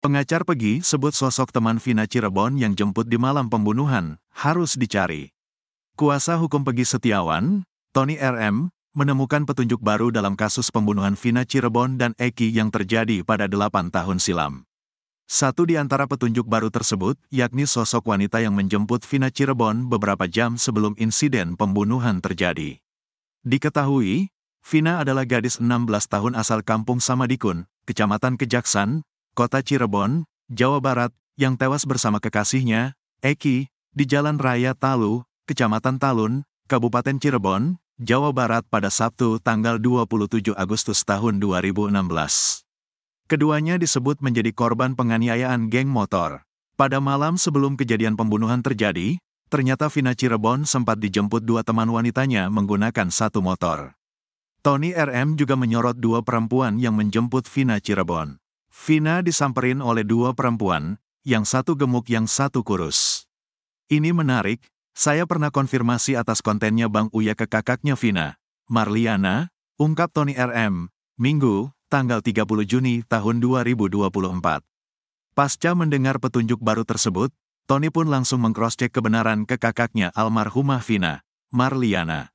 Pengacar Pegi sebut sosok teman Vina Cirebon yang jemput di malam pembunuhan harus dicari. Kuasa hukum Pegi Setiawan, Tony RM, menemukan petunjuk baru dalam kasus pembunuhan Vina Cirebon dan Eki yang terjadi pada 8 tahun silam. Satu di antara petunjuk baru tersebut, yakni sosok wanita yang menjemput Vina Cirebon beberapa jam sebelum insiden pembunuhan terjadi. Diketahui, Vina adalah gadis 16 tahun asal Kampung Samadikun, Kecamatan Kejaksan, Kota Cirebon, Jawa Barat, yang tewas bersama kekasihnya, Eki, di Jalan Raya Talu, Kecamatan Talun, Kabupaten Cirebon, Jawa Barat pada Sabtu tanggal 27 Agustus tahun 2016. Keduanya disebut menjadi korban penganiayaan geng motor. Pada malam sebelum kejadian pembunuhan terjadi, ternyata Vina Cirebon sempat dijemput dua teman wanitanya menggunakan satu motor. Tony RM juga menyorot dua perempuan yang menjemput Vina Cirebon. Vina disamperin oleh dua perempuan, yang satu gemuk yang satu kurus. Ini menarik, saya pernah konfirmasi atas kontennya Bang Uya ke kakaknya Vina, Marliana, ungkap Tony RM, Minggu, tanggal 30 Juni tahun 2024. Pasca mendengar petunjuk baru tersebut, Tony pun langsung meng-cross-check kebenaran ke kakaknya almarhumah Vina, Marliana.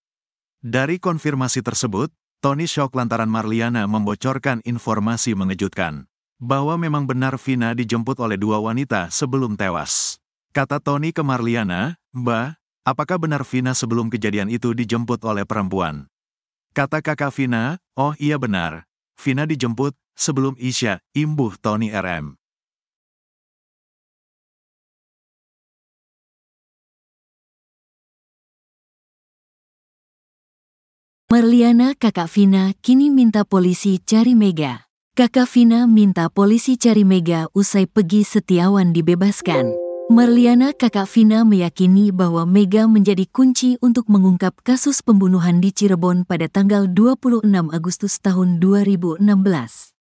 Dari konfirmasi tersebut, Tony shock lantaran Marliana membocorkan informasi mengejutkan, bahwa memang benar Vina dijemput oleh dua wanita sebelum tewas. Kata Tony ke Marliana, "Mbak, apakah benar Vina sebelum kejadian itu dijemput oleh perempuan?" Kata kakak Vina, "Oh iya benar, Vina dijemput sebelum Isya," imbuh Tony RM. Marliana kakak Vina kini minta polisi cari Mega. Kakak Vina minta polisi cari Mega usai Pegi Setiawan dibebaskan. Marliana kakak Vina meyakini bahwa Mega menjadi kunci untuk mengungkap kasus pembunuhan di Cirebon pada tanggal 26 Agustus tahun 2016.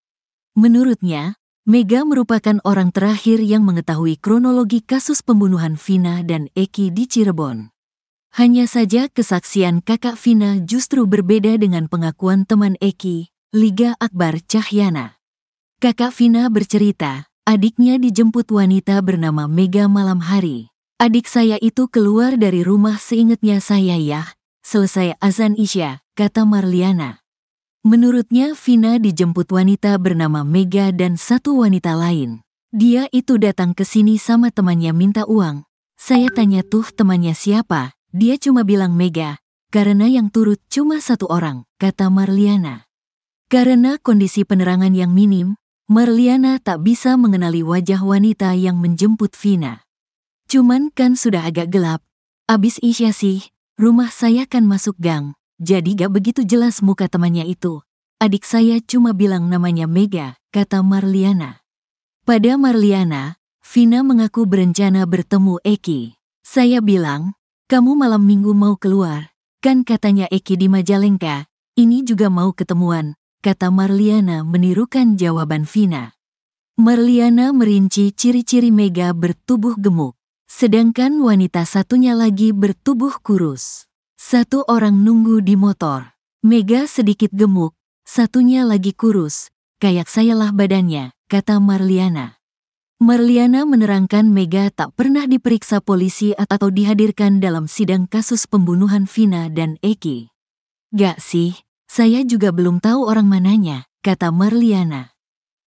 Menurutnya, Mega merupakan orang terakhir yang mengetahui kronologi kasus pembunuhan Vina dan Eki di Cirebon. Hanya saja kesaksian kakak Vina justru berbeda dengan pengakuan teman Eki, Liga Akbar Cahyana. Kakak Vina bercerita, adiknya dijemput wanita bernama Mega malam hari. "Adik saya itu keluar dari rumah seingatnya saya ya, selesai azan Isya," kata Marliana. Menurutnya Vina dijemput wanita bernama Mega dan satu wanita lain. "Dia itu datang ke sini sama temannya minta uang. Saya tanya tuh temannya siapa, dia cuma bilang Mega, karena yang turut cuma satu orang," kata Marliana. Karena kondisi penerangan yang minim, Marliana tak bisa mengenali wajah wanita yang menjemput Vina. "Cuman kan sudah agak gelap, abis Isya sih, rumah saya kan masuk gang, jadi gak begitu jelas muka temannya itu. Adik saya cuma bilang namanya Mega," kata Marliana. Pada Marliana, Vina mengaku berencana bertemu Eki. "Saya bilang, kamu malam minggu mau keluar, kan katanya Eki di Majalengka, ini juga mau ketemuan," kata Marliana menirukan jawaban Vina. Marliana merinci ciri-ciri Mega bertubuh gemuk, sedangkan wanita satunya lagi bertubuh kurus. Satu orang nunggu di motor. Mega sedikit gemuk, satunya lagi kurus, kayak saya lah badannya, kata Marliana. Marliana menerangkan Mega tak pernah diperiksa polisi atau dihadirkan dalam sidang kasus pembunuhan Vina dan Eki. "Gak sih, saya juga belum tahu orang mananya," kata Marliana.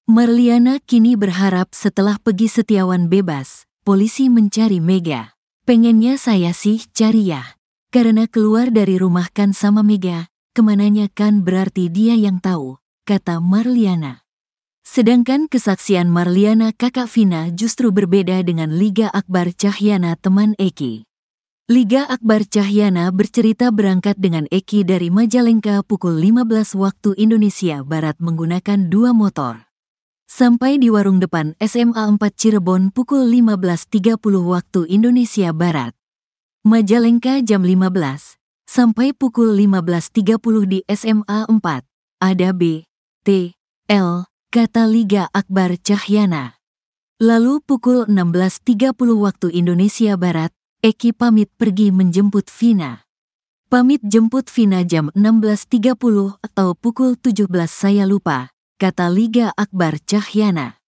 Marliana kini berharap setelah Pegi Setiawan bebas, polisi mencari Mega. "Pengennya saya sih cari ya, karena keluar dari rumah kan sama Mega, kemananya kan berarti dia yang tahu," kata Marliana. Sedangkan kesaksian Marliana kakak Vina justru berbeda dengan Liga Akbar Cahyana teman Eki. Liga Akbar Cahyana bercerita berangkat dengan Eki dari Majalengka pukul 15 waktu Indonesia Barat menggunakan dua motor. Sampai di warung depan SMA 4 Cirebon pukul 15.30 waktu Indonesia Barat. Majalengka jam 15, sampai pukul 15.30 di SMA 4. Ada B, T, L, kata Liga Akbar Cahyana. Lalu pukul 16.30 waktu Indonesia Barat, Eki pamit pergi menjemput Vina. "Pamit jemput Vina jam 16.30 atau pukul 17 saya lupa," kata Liga Akbar Cahyana.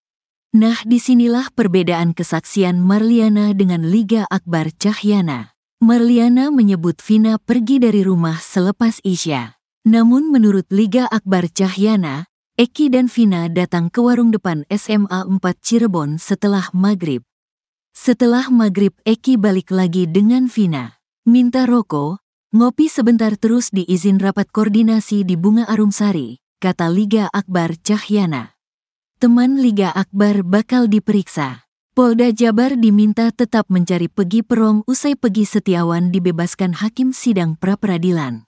Nah, disinilah perbedaan kesaksian Marliana dengan Liga Akbar Cahyana. Marliana menyebut Vina pergi dari rumah selepas Isya. Namun menurut Liga Akbar Cahyana, Eki dan Vina datang ke warung depan SMA 4 Cirebon setelah maghrib. Setelah maghrib Eki balik lagi dengan Vina. Minta rokok, ngopi sebentar terus diizin rapat koordinasi di Bunga Arumsari, kata Liga Akbar Cahyana. Teman Liga Akbar bakal diperiksa. Polda Jabar diminta tetap mencari Pegi Perong usai Pegi Setiawan dibebaskan Hakim Sidang Pra-Peradilan.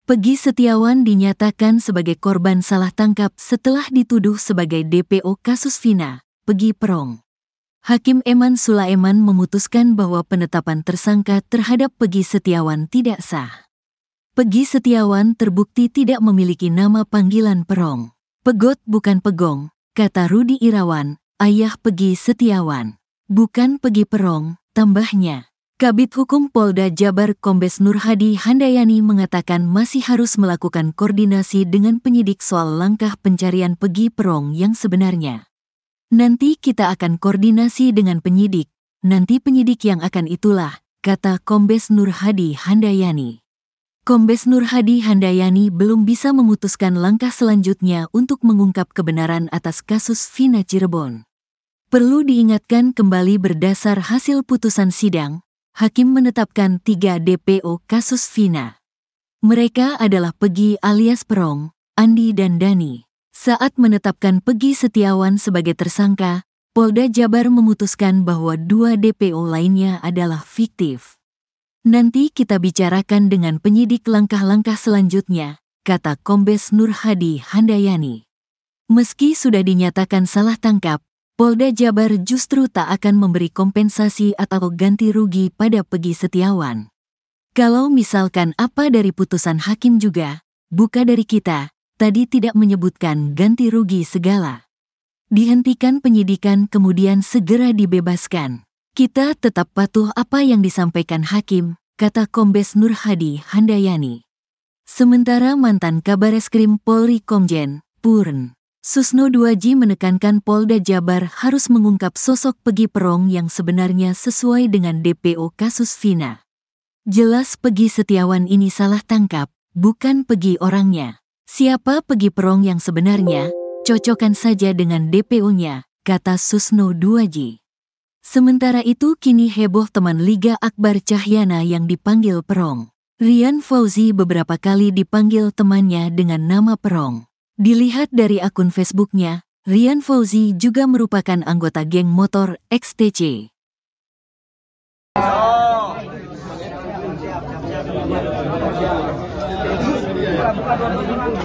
Pegi Setiawan dinyatakan sebagai korban salah tangkap setelah dituduh sebagai DPO kasus Vina, Pegi Perong. Hakim Eman Sulaiman memutuskan bahwa penetapan tersangka terhadap Pegi Setiawan tidak sah. Pegi Setiawan terbukti tidak memiliki nama panggilan Perong. Pegot bukan Pegong, kata Rudi Irawan, ayah Pegi Setiawan. Bukan Pegi Perong, tambahnya. Kabid Hukum Polda Jabar Kombes Nur Hadi Handayani mengatakan masih harus melakukan koordinasi dengan penyidik soal langkah pencarian Pegi Perong yang sebenarnya. Nanti kita akan koordinasi dengan penyidik, nanti penyidik yang akan itulah, kata Kombes Nur Hadi Handayani. Kombes Nur Hadi Handayani belum bisa memutuskan langkah selanjutnya untuk mengungkap kebenaran atas kasus Vina Cirebon. Perlu diingatkan kembali berdasar hasil putusan sidang, Hakim menetapkan 3 DPO kasus Vina. Mereka adalah Pegi alias Perong, Andi dan Dani. Saat menetapkan Pegi Setiawan sebagai tersangka, Polda Jabar memutuskan bahwa 2 DPO lainnya adalah fiktif. Nanti kita bicarakan dengan penyidik langkah-langkah selanjutnya, kata Kombes Nur Hadi Handayani. Meski sudah dinyatakan salah tangkap, Polda Jabar justru tak akan memberi kompensasi atau ganti rugi pada Pegi Setiawan. Kalau misalkan apa dari putusan hakim juga, bukan dari kita, tadi tidak menyebutkan ganti rugi segala. Dihentikan penyidikan kemudian segera dibebaskan. Kita tetap patuh apa yang disampaikan hakim, kata Kombes Nur Hadi Handayani. Sementara mantan Kabareskrim Polri Komjen Purn Susno Duaji menekankan Polda Jabar harus mengungkap sosok Pegi Perong yang sebenarnya sesuai dengan DPO kasus Vina. Jelas Pegi Setiawan ini salah tangkap, bukan Pegi orangnya. Siapa Pegi Perong yang sebenarnya, cocokkan saja dengan DPO-nya, kata Susno Duaji. Sementara itu kini heboh teman Liga Akbar Cahyana yang dipanggil Perong. Rian Fauzi beberapa kali dipanggil temannya dengan nama Perong. Dilihat dari akun Facebooknya, Rian Fauzi juga merupakan anggota geng motor XTC.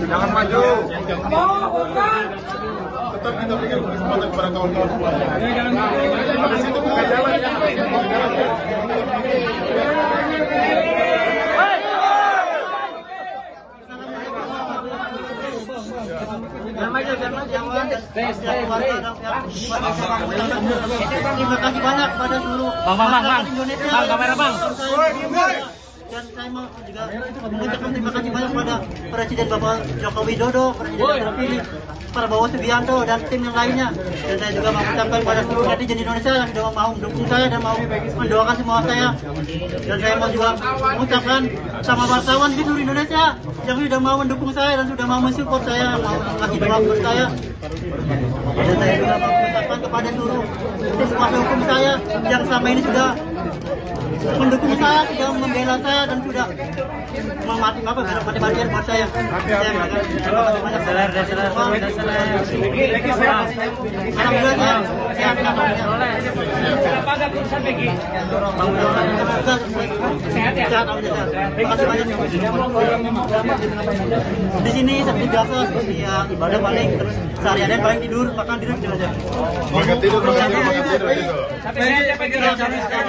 Jangan maju. Tetap kita berikan kesempatan kepada kawan-kawan semua. Habis itu buka jalan. Terima kasih banyak pada seluruh Bang, Indonesia. kamera bang. Dan saya mau juga mengucapkan terima kasih banyak pada Presiden Bapak Joko Widodo, Presiden terpilih Prabowo Subianto dan tim yang lainnya. Dan saya juga mengucapkan pada seluruh netizen Indonesia yang sudah mau mendukung saya dan mau mendoakan semua saya. Dan saya mau juga mengucapkan sama wartawan di seluruh Indonesia yang sudah mau mendukung saya dan sudah mau mensupport saya, mau mengasih doa buat saya. Dan saya juga mengucapkan kepada seluruh tim kuasa hukum saya yang selama ini sudah mendukung saya, sudah membela saya dan sudah mati-matian buat saya. Alhamdulillah sehat. Terima kasih banyak. Di sini seperti biasa, seperti ya ibadah paling terus sehari-hari paling tidur, makan tidur aja. Makan tidur.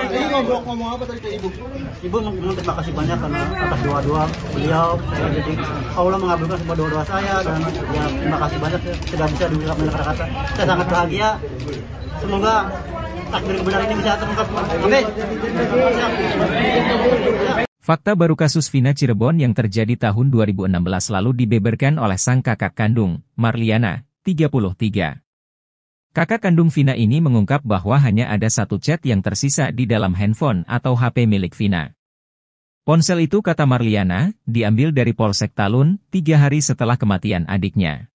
Ini ngomong apa tadi ke Ibu? Ibu terima kasih banyak karena atas doa-doa beliau, saya jadi Allah mengabulkan semua doa-doa saya dan ya terima kasih banyak sudah bisa diucapkan kata-kata. Saya sangat bahagia. Semoga takdir kebenaran ini bisa terungkap. Amin. Fakta baru kasus Vina Cirebon yang terjadi tahun 2016 lalu dibeberkan oleh sang kakak kandung, Marliana, 33. Kakak kandung Vina ini mengungkap bahwa hanya ada satu chat yang tersisa di dalam handphone atau HP milik Vina. Ponsel itu, kata Marliana, diambil dari Polsek Talun 3 hari setelah kematian adiknya.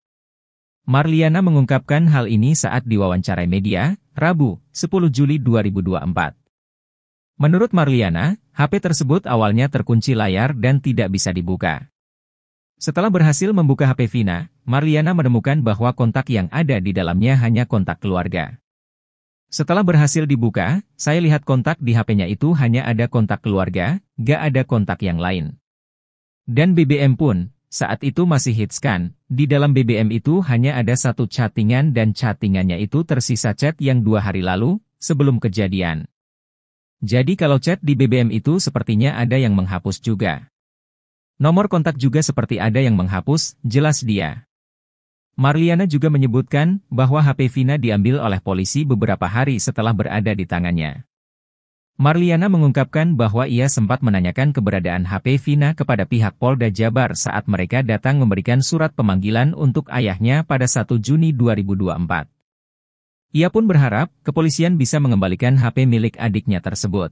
Marliana mengungkapkan hal ini saat diwawancarai media, Rabu, 10 Juli 2024. Menurut Marliana, HP tersebut awalnya terkunci layar dan tidak bisa dibuka. Setelah berhasil membuka HP Vina, Marliana menemukan bahwa kontak yang ada di dalamnya hanya kontak keluarga. Setelah berhasil dibuka, saya lihat kontak di HP-nya itu hanya ada kontak keluarga, gak ada kontak yang lain. Dan BBM pun, saat itu masih hitscan, di dalam BBM itu hanya ada satu chattingan dan chattingannya itu tersisa chat yang 2 hari lalu, sebelum kejadian. Jadi kalau chat di BBM itu sepertinya ada yang menghapus juga. Nomor kontak juga seperti ada yang menghapus, jelas dia. Marliana juga menyebutkan bahwa HP Vina diambil oleh polisi beberapa hari setelah berada di tangannya. Marliana mengungkapkan bahwa ia sempat menanyakan keberadaan HP Vina kepada pihak Polda Jabar saat mereka datang memberikan surat pemanggilan untuk ayahnya pada 1 Juni 2024. Ia pun berharap kepolisian bisa mengembalikan HP milik adiknya tersebut.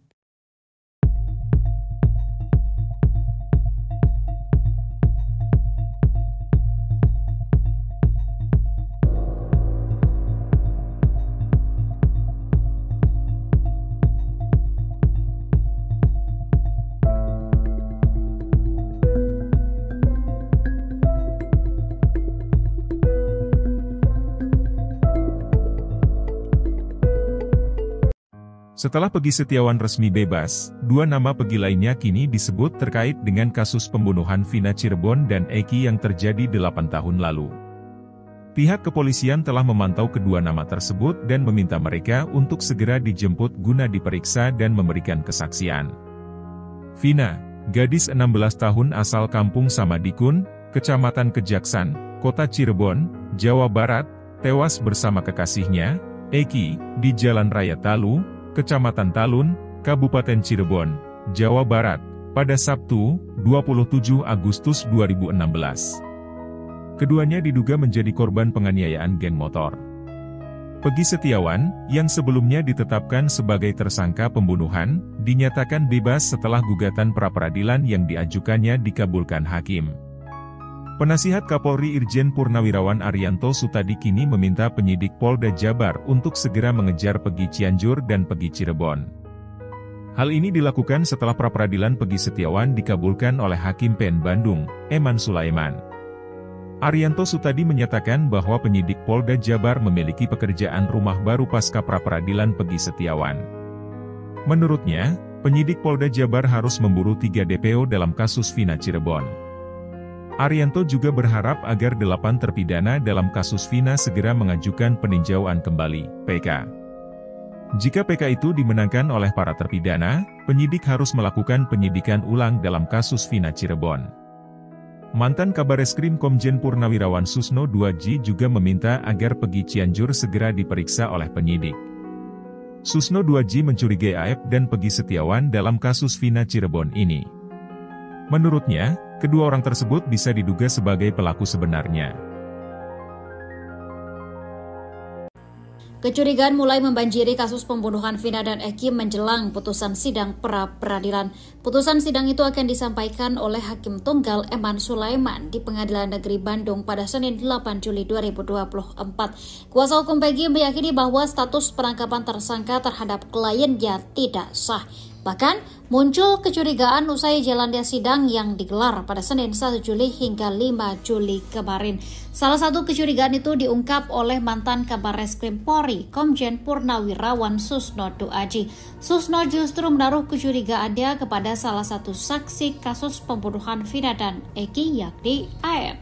Setelah Peggy Setiawan resmi bebas, 2 nama Peggy lainnya kini disebut terkait dengan kasus pembunuhan Vina Cirebon dan Eki yang terjadi 8 tahun lalu. Pihak kepolisian telah memantau kedua nama tersebut dan meminta mereka untuk segera dijemput guna diperiksa dan memberikan kesaksian. Vina, gadis 16 tahun asal Kampung Samadikun, Kecamatan Kejaksan, Kota Cirebon, Jawa Barat, tewas bersama kekasihnya, Eki, di Jalan Raya Talu, Kecamatan Talun, Kabupaten Cirebon, Jawa Barat, pada Sabtu, 27 Agustus 2016. Keduanya diduga menjadi korban penganiayaan geng motor. Peggy Setiawan, yang sebelumnya ditetapkan sebagai tersangka pembunuhan, dinyatakan bebas setelah gugatan pra-peradilan yang diajukannya dikabulkan hakim. Penasihat Kapolri Irjen Purnawirawan Arianto Sutadi kini meminta penyidik Polda Jabar untuk segera mengejar Peggy Cianjur dan Peggy Cirebon. Hal ini dilakukan setelah pra-peradilan Peggy Setiawan dikabulkan oleh Hakim PN Bandung, Eman Sulaiman. Arianto Sutadi menyatakan bahwa penyidik Polda Jabar memiliki pekerjaan rumah baru pasca pra-peradilan Peggy Setiawan. Menurutnya, penyidik Polda Jabar harus memburu 3 DPO dalam kasus Vina Cirebon. Arianto juga berharap agar 8 terpidana dalam kasus Vina segera mengajukan peninjauan kembali, PK. Jika PK itu dimenangkan oleh para terpidana, penyidik harus melakukan penyidikan ulang dalam kasus Vina Cirebon. Mantan Kabareskrim Komjen Purnawirawan Susno 2J juga meminta agar Peggy Cianjur segera diperiksa oleh penyidik. Susno 2J mencurigai AF dan Peggy Setiawan dalam kasus Vina Cirebon ini. Menurutnya, kedua orang tersebut bisa diduga sebagai pelaku sebenarnya. Kecurigaan mulai membanjiri kasus pembunuhan Vina dan Eki menjelang putusan sidang pra-peradilan. Putusan sidang itu akan disampaikan oleh Hakim Tunggal Eman Sulaiman di Pengadilan Negeri Bandung pada Senin 8 Juli 2024. Kuasa hukum Peggy meyakini bahwa status penangkapan tersangka terhadap kliennya tidak sah. Bahkan, muncul kecurigaan usai jalannya sidang yang digelar pada Senin 1 Juli hingga 5 Juli kemarin. Salah satu kecurigaan itu diungkap oleh mantan Kabareskrim Polri, Komjen Purnawirawan Susno 2J. Susno justru menaruh kecurigaannya kepada salah satu saksi kasus pembunuhan Vina dan Eki, yakni AF.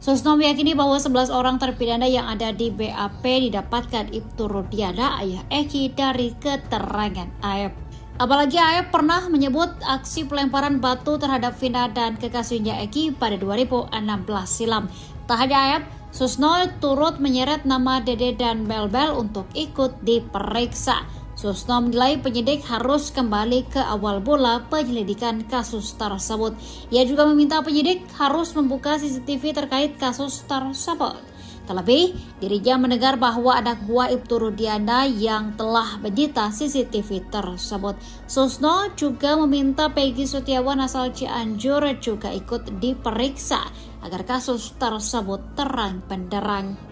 Susno meyakini bahwa 11 orang terpidana yang ada di BAP didapatkan Ibtu Rudiana, ayah Eki, dari keterangan AF. Apalagi AF pernah menyebut aksi pelemparan batu terhadap Vina dan kekasihnya Eki pada 2016 silam. Tak hanya AF, Susno turut menyeret nama Dede dan Bel-Bel untuk ikut diperiksa. Susno menilai penyidik harus kembali ke awal mula penyelidikan kasus tersebut. Ia juga meminta penyidik harus membuka CCTV terkait kasus tersebut. Terlebih, dirinya mendengar bahwa ada Waib Turudiana yang telah menyita CCTV tersebut. Susno juga meminta Peggy Setiawan asal Cianjur juga ikut diperiksa agar kasus tersebut terang benderang.